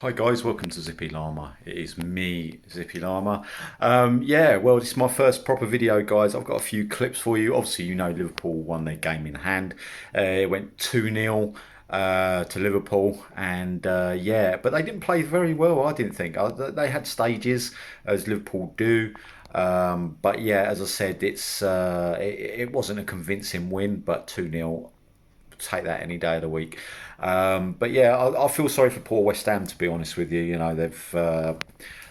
Hi guys, welcome to Zippy Llama. It is me, Zippy Llama. Well, this is my first proper video, guys. I've got a few clips for you. Obviously, you know Liverpool won their game in hand. It went 2-0 to Liverpool, and but they didn't play very well, I didn't think. They had stages, as Liverpool do. But yeah, as I said, it wasn't a convincing win, but 2-0. Take that any day of the week. But yeah, I feel sorry for poor West Ham, to be honest with you. You know, they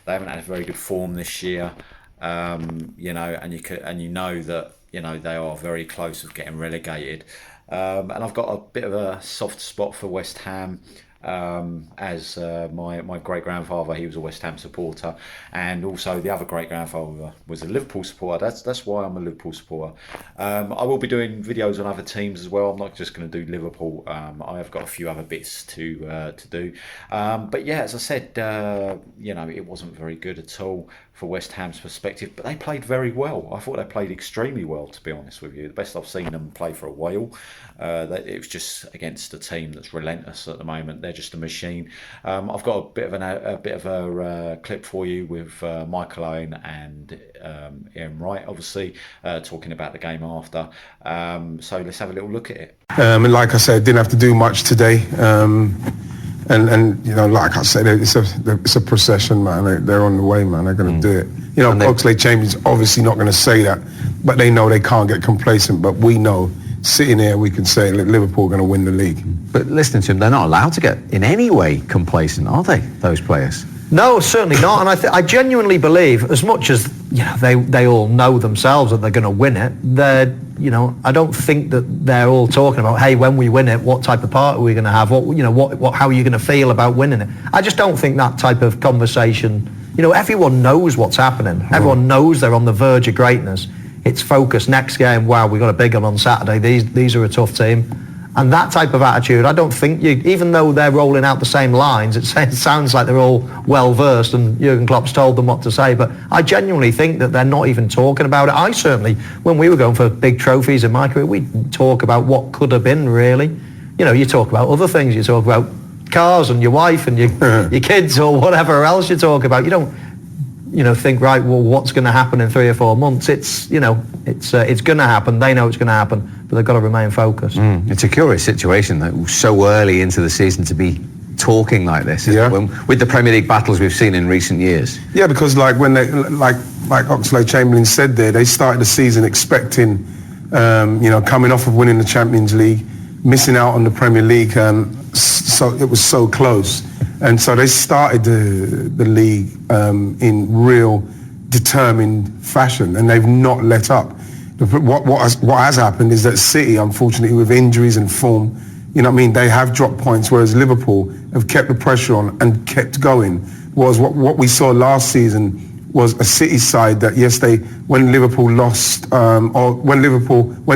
haven't had a very good form this year. And you know that they are very close of getting relegated. And I've got a bit of a soft spot for West Ham. As my great grandfather, he was a West Ham supporter, and also the other great grandfather was a Liverpool supporter. That's why I'm a Liverpool supporter. I will be doing videos on other teams as well. I'm not just going to do Liverpool. I have got a few other bits to do. But yeah, as I said, it wasn't very good at all for West Ham's perspective, but they played very well. I thought they played extremely well, to be honest with you. The best I've seen them play for a while. It was just against a team that's relentless at the moment. They're just a machine. I've got a bit of a clip for you with Michael Owen and Ian Wright, obviously, talking about the game after. So let's have a little look at it. And like I said, didn't have to do much today. And like I said, it's a procession, man. They're on the way, man. They're going to do it. Oxlade-Chamberlain's obviously not going to say that, but they know they can't get complacent. But we know, sitting here, we can say Liverpool are going to win the league. But listening to them, they're not allowed to get in any way complacent, are they, those players? No, certainly not. And I genuinely believe, as much as they all know themselves that they're going to win it, I don't think that they're all talking about, hey, when we win it, what type of party are we going to have? How are you going to feel about winning it? I just don't think that type of conversation. Everyone knows what's happening. Everyone knows they're on the verge of greatness. It's focus. Next game, wow, we got a big one on Saturday. These are a tough team. And that type of attitude, I don't think even though they're rolling out the same lines, it sounds like they're all well versed and Jurgen Klopp's told them what to say. But I genuinely think that they're not even talking about it. I certainly, when we were going for big trophies in my career, we'd talk about what could have been, really. You talk about other things. You talk about cars and your wife and your kids or whatever else you talk about. You don't think, right, well, what's going to happen in 3 or 4 months? It's going to happen. They know it's going to happen, but they've got to remain focused. It's a curious situation that so early into the season to be talking like this, with the Premier League battles we've seen in recent years. Yeah, because when they like Oxlade-Chamberlain said there, they started the season expecting, coming off of winning the Champions League, missing out on the Premier League, so it was so close. And so they started the league in real determined fashion, and they've not let up. What has happened is that City, unfortunately, with injuries and form, they have dropped points, whereas Liverpool have kept the pressure on and kept going. Whereas what we saw last season was a City side that, yes, when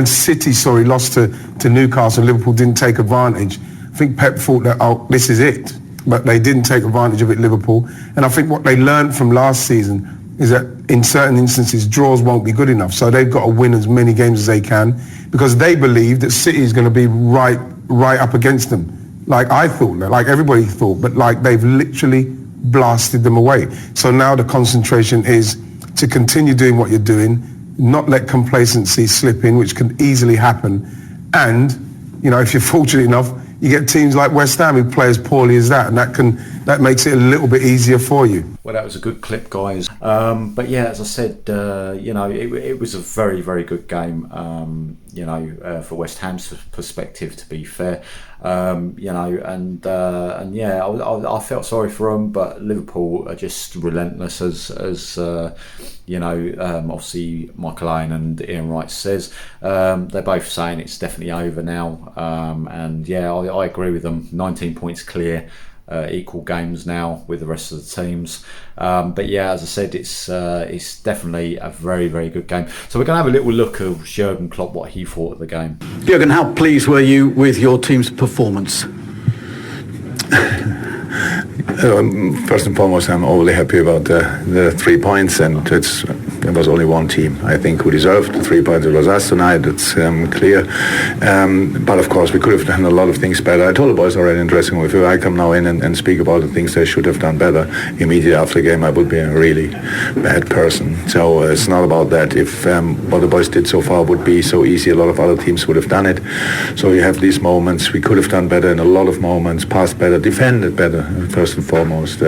City lost to Newcastle, Liverpool didn't take advantage. I think Pep thought that, this is it. But they didn't take advantage of it, Liverpool. And I think what they learned from last season is that in certain instances, draws won't be good enough. So they've got to win as many games as they can because they believe that City is going to be right up against them. Like I thought, like everybody thought, but they've literally blasted them away. So now the concentration is to continue doing what you're doing, not let complacency slip in, which can easily happen. And, if you're fortunate enough, you get teams like West Ham who play as poorly as that, and that makes it a little bit easier for you. Well, that was a good clip, guys. But yeah, as I said, it was a very, very good game. For West Ham's perspective, to be fair, I felt sorry for them, but Liverpool are just relentless, as obviously Michael Owen and Ian Wright says. They're both saying it's definitely over now, I agree with them. 19 points clear. Equal games now with the rest of the teams, but yeah, as I said, it's definitely a very, very good game. So we're going to have a little look at Jurgen Klopp, what he thought of the game. Jurgen, how pleased were you with your team's performance? First and foremost, I'm overly happy about the 3 points, and it's there was only one team, I think, who deserved the 3 points. It was us tonight, it's clear. But of course, we could have done a lot of things better. I told the boys already in the dressing room, if I come now in and speak about the things they should have done better, immediately after the game I would be a really bad person. So it's not about that. If what the boys did so far would be so easy, a lot of other teams would have done it. So you have these moments. We could have done better in a lot of moments, passed better, defended better, first and foremost,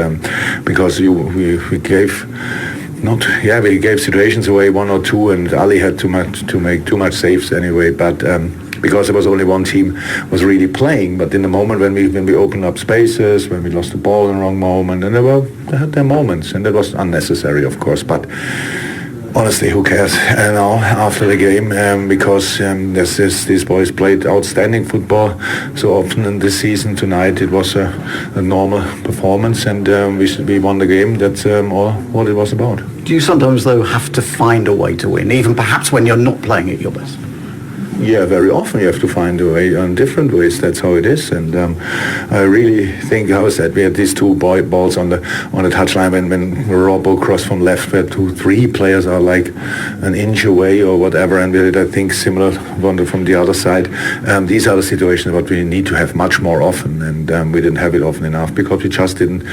because we gave... we gave situations away, 1 or 2, and Ali had to make too much saves anyway. But because there was only one team was really playing. But in the moment when we opened up spaces, when we lost the ball in the wrong moment, and they had their moments, and that was unnecessary, of course. But honestly, who cares now after the game? Because these boys played outstanding football so often in this season. Tonight it was a normal performance, and we won the game. That's all what it was about. Do you sometimes, though, have to find a way to win, even perhaps when you're not playing at your best? Yeah, very often you have to find a way in different ways. That's how it is, and I really think, how is that? We had these 2 balls on the touchline when Robbo crossed from left, where 2-3 players are like an inch away or whatever, and we did, I think, similar one from the other side. These are the situations that we need to have much more often, and we didn't have it often enough because we just didn't.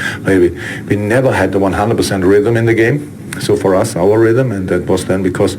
We never had the 100% rhythm in the game. So for us, our rhythm, and that was then because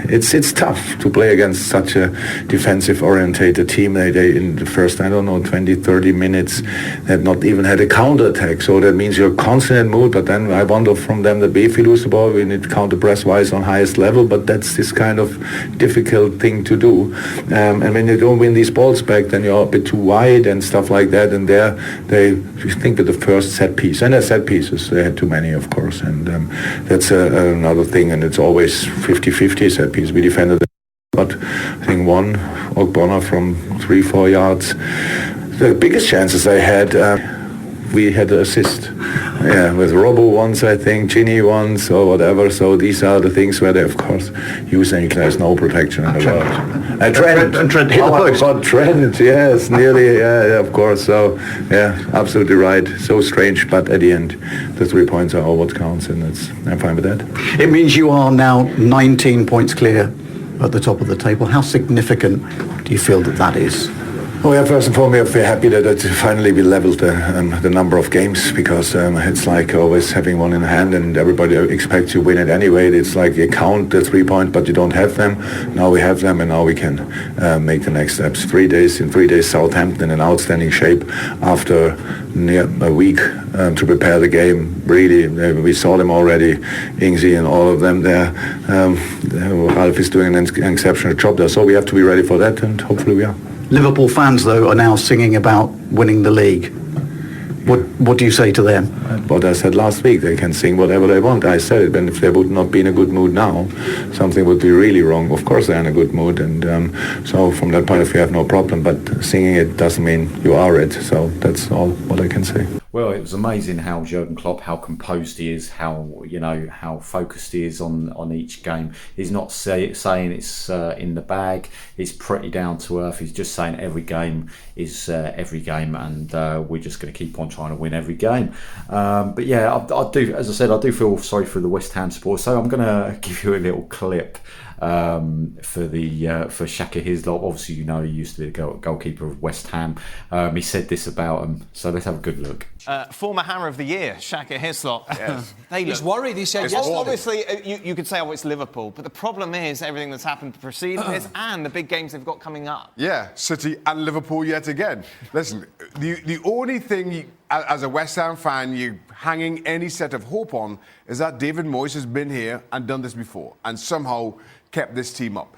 it's tough to play against such a defensive-orientated team. They in the first, 20, 30 minutes, they had not even had a counter-attack. So that means you're constantly in mood, but then I wonder from them that if we lose the ball, we need counter-press-wise on highest level, but that's this kind of difficult thing to do. And when you don't win these balls back, then you're a bit too wide and stuff like that, and you think that the first set piece, and the set pieces, they had too many, of course, and that's another thing, and it's always 50-50 set piece. We defended it, but I think one Ogbonna from 3-4 yards. The biggest chances I had, we had an assist. Yeah, with Robbo once, I think, Ginny once, or whatever. So these are the things where they, of course, use there's no protection in the world. Trent hit the post. Oh, Trent, yes, nearly, yeah, of course. So, yeah, absolutely right. So strange, but at the end, the 3 points are all what counts, and I'm fine with that. It means you are now 19 points clear at the top of the table. How significant do you feel that is? Oh yeah, first and foremost, we're happy that finally we leveled the number of games, because it's like always having one in hand and everybody expects you win it anyway. It's like you count the 3 points, but you don't have them. Now we have them, and now we can make the next steps. 3 days, in 3 days, Southampton in outstanding shape after near a week to prepare the game. Really, we saw them already, Ingsy and all of them there. Ralph is doing an exceptional job there, so we have to be ready for that, and hopefully we are. Liverpool fans, though, are now singing about winning the league. What do you say to them? What I said last week, they can sing whatever they want. I said it, and if they would not be in a good mood now, something would be really wrong. Of course they're in a good mood, and so from that point of view I have no problem, but singing it doesn't mean you are it. So that's all what I can say. Well, it was amazing how Jurgen Klopp, how composed he is, how focused he is on each game. He's not saying it's in the bag. He's pretty down to earth. He's just saying every game is every game, and we're just going to keep on trying to win every game. But yeah, I do. As I said, I do feel sorry for the West Ham supporters. So I'm going to give you a little clip for Shaka Hislop. Obviously, he used to be the goalkeeper of West Ham. He said this about him. So let's have a good look. Former Hammer of the Year, Shaka Hislop. Yes. He's worried. He said yes. Obviously, you could say, it's Liverpool, but the problem is everything that's happened preceding this and the big games they've got coming up. Yeah, City and Liverpool yet again. Listen, the only thing as a West Ham fan you hanging any set of hope on is that David Moyes has been here and done this before and somehow kept this team up.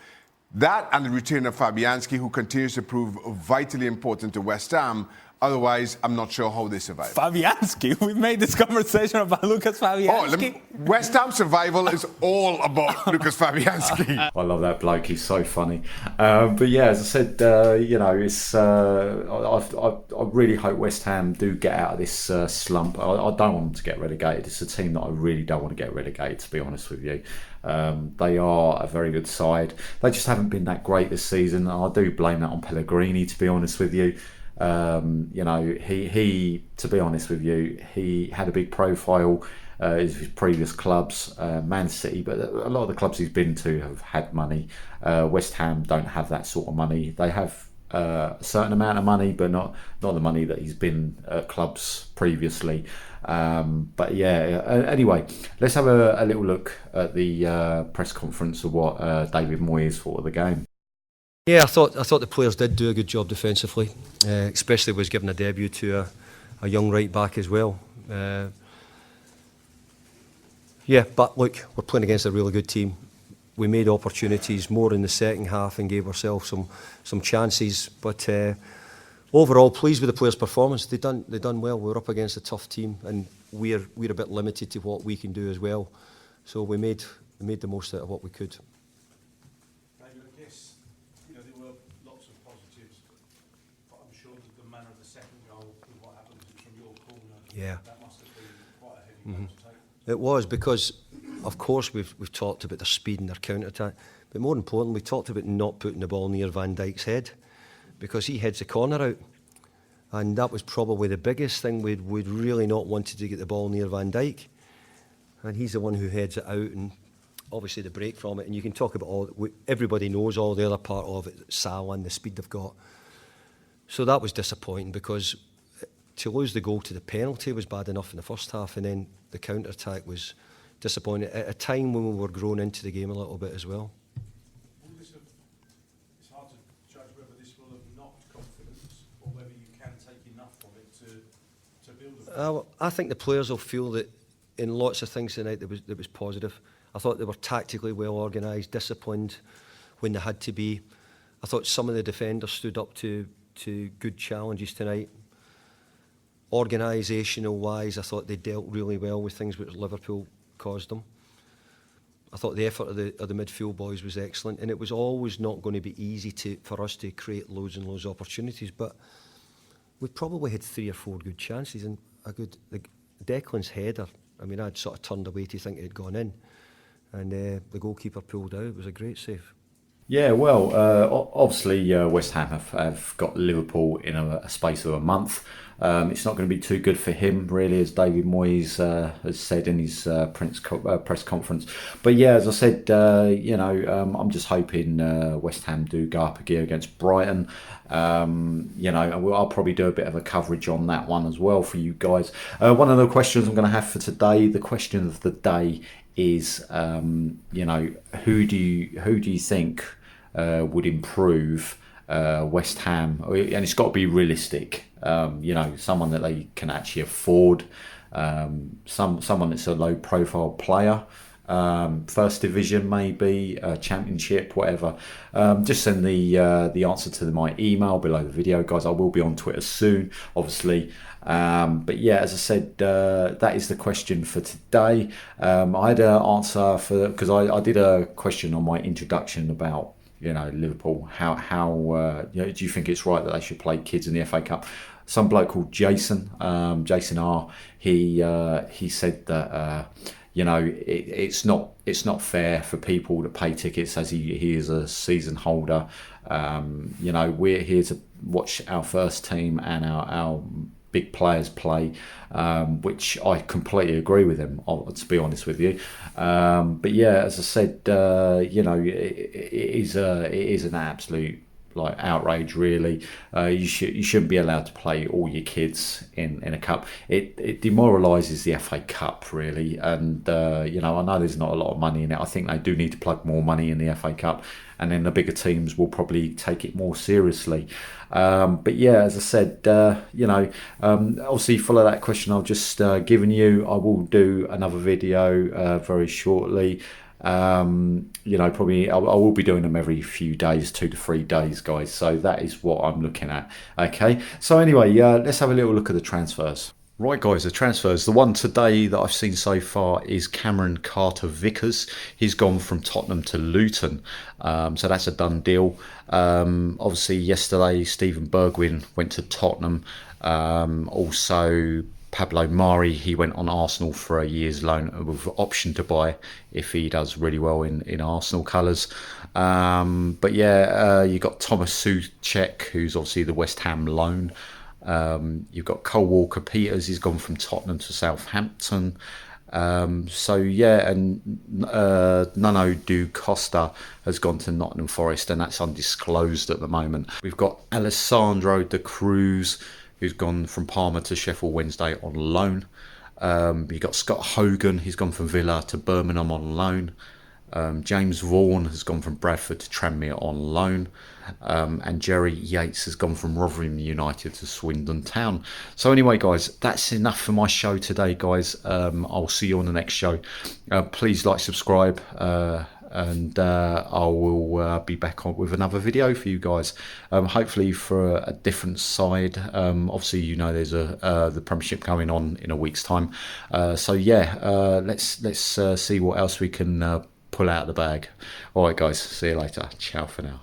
That and the return of Fabianski, who continues to prove vitally important to West Ham. Otherwise, I'm not sure how they survive. Fabianski? We've made this conversation about Lucas Fabianski. West Ham survival is all about Lucas Fabianski. I love that bloke. He's so funny. But yeah, as I said, it's. I really hope West Ham do get out of this slump. I don't want them to get relegated. It's a team that I really don't want to get relegated, to be honest with you. They are a very good side. They just haven't been that great this season. I do blame that on Pellegrini, to be honest with you. You know, he to be honest with you, he had a big profile. His previous clubs, Man City, but a lot of the clubs he's been to have had money. West Ham don't have that sort of money. They have a certain amount of money, but not the money that he's been at clubs previously. But yeah, anyway, let's have a little look at the press conference of what David Moyes thought of the game. Yeah, I thought the players did do a good job defensively, especially was given a debut to a young right back as well. Yeah, but look, we're playing against a really good team. We made opportunities more in the second half and gave ourselves some chances. But overall, pleased with the players' performance. They done well. We're up against a tough team, and we're a bit limited to what we can do as well. So we made the most out of what we could. David, I guess there were lots of positives, but I'm sure that the manner of the second goal, with what happened from your corner, that must have been quite a heavy goal to take. It was, because, of course, we've talked about their speed and their counter-attack, but more importantly, we talked about not putting the ball near Van Dijk's head, because he heads the corner out, and that was probably the biggest thing. We'd really not wanted to get the ball near Van Dijk, and he's the one who heads it out, and obviously the break from it. And you can talk about everybody knows all the other part of it, Salah and the speed they've got. So that was disappointing, because to lose the goal to the penalty was bad enough in the first half, and then the counter-attack was disappointing at a time when we were growing into the game a little bit as well. It's hard to judge whether this will have knocked confidence or whether you can take enough of it to build it. I think the players will feel that in lots of things tonight that was positive. I thought they were tactically well organised, disciplined when they had to be. I thought some of the defenders stood up to good challenges tonight. Organisational wise, I thought they dealt really well with things which Liverpool caused them. I thought the effort of the midfield boys was excellent, and it was always not going to be easy for us to create loads and loads of opportunities, but we probably had 3 or 4 good chances, and Declan's header, I mean, I'd sort of turned away to think it had gone in, and the goalkeeper pulled out. It was a great save. Yeah, well, obviously West Ham have got Liverpool in a space of a month. It's not going to be too good for him, really, as David Moyes has said in his press conference. But yeah, as I said, I'm just hoping West Ham do go up a gear against Brighton. I'll probably do a bit of a coverage on that one as well for you guys. One of the questions I'm going to have for today, the question of the day is, who do you think would improve West Ham? And it's got to be realistic. Someone that they can actually afford. Someone that's a low-profile player. First division, maybe championship, whatever. Just send the answer to my email below the video, guys. I will be on Twitter soon, obviously. But yeah, as I said, that is the question for today. I had an answer because I did a question on my introduction about Liverpool. How do you think it's right that they should play kids in the FA Cup? Some bloke called Jason R. He said that. It's not fair for people to pay tickets as he is a season holder. We're here to watch our first team and our big players play, which I completely agree with him, to be honest with you. But yeah, as I said, it is an absolute outrage, really. You shouldn't be allowed to play all your kids in a cup. It demoralises the FA Cup, really, and I know there's not a lot of money in it. I think they do need to plug more money in the FA Cup, and then the bigger teams will probably take it more seriously. But yeah, as I said, obviously full of that question I've just given you. I will do another video very shortly. Probably I will be doing them every few days, 2 to 3 days, guys. So that is what I'm looking at. Okay. So anyway, let's have a little look at the transfers. Right, guys, the transfers. The one today that I've seen so far is Cameron Carter-Vickers. He's gone from Tottenham to Luton. So that's a done deal. Obviously, yesterday, Steven Bergwijn went to Tottenham. Also, Pablo Mari, he went on Arsenal for a year's loan with option to buy if he does really well in Arsenal colours. But yeah, you got Thomas Souček, who's obviously the West Ham loan. You've got Cole Walker-Peters, he's gone from Tottenham to Southampton. So yeah, and Nuno do Costa has gone to Nottingham Forest, and that's undisclosed at the moment. We've got Alessandro de Cruz, who's gone from Parma to Sheffield Wednesday on loan. You've got Scott Hogan, he's gone from Villa to Birmingham on loan. James Vaughan has gone from Bradford to Tranmere on loan. And Jerry Yates has gone from Rotherham United to Swindon Town. So anyway, guys, that's enough for my show today, guys. I'll see you on the next show. Please like, subscribe, and I will be back on with another video for you guys, hopefully for a different side. Obviously, you know, there's the Premiership going on in a week's time, so yeah, let's see what else we can pull out of the bag. All right, guys, see you later. Ciao for now.